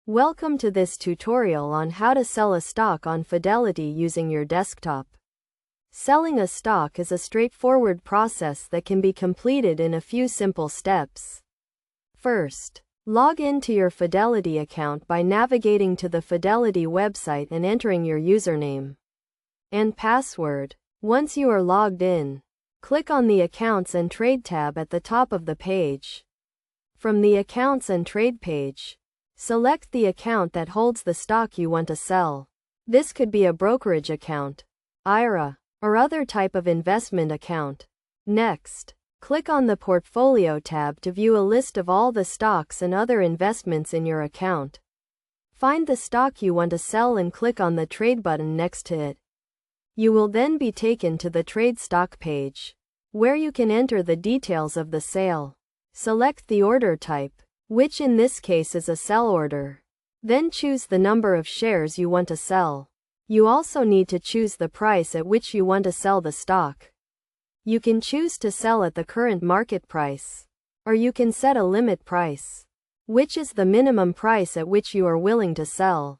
Welcome to this tutorial on how to sell a stock on Fidelity using your desktop. Selling a stock is a straightforward process that can be completed in a few simple steps. First, log into your Fidelity account by navigating to the Fidelity website and entering your username and password. Once you are logged in, click on the Accounts and Trade tab at the top of the page. From the Accounts and Trade page, select the account that holds the stock you want to sell. This could be a brokerage account, IRA, or other type of investment account. Next, click on the Portfolio tab to view a list of all the stocks and other investments in your account. Find the stock you want to sell and click on the Trade button next to it. You will then be taken to the Trade Stock page, where you can enter the details of the sale. Select the order type, which in this case is a sell order. Then choose the number of shares you want to sell. You also need to choose the price at which you want to sell the stock. You can choose to sell at the current market price, or you can set a limit price, which is the minimum price at which you are willing to sell.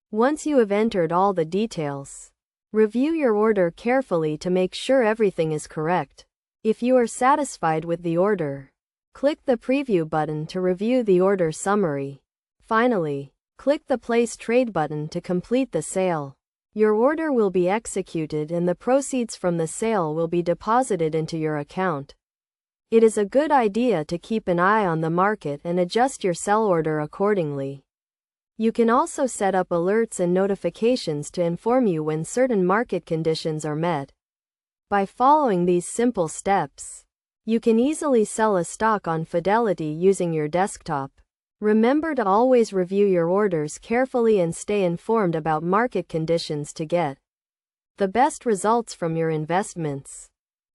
Once you have entered all the details, review your order carefully to make sure everything is correct. If you are satisfied with the order, click the Preview button to review the order summary. Finally, click the Place Trade button to complete the sale. Your order will be executed and the proceeds from the sale will be deposited into your account. It is a good idea to keep an eye on the market and adjust your sell order accordingly. You can also set up alerts and notifications to inform you when certain market conditions are met. By following these simple steps, you can easily sell a stock on Fidelity using your desktop. Remember to always review your orders carefully and stay informed about market conditions to get the best results from your investments.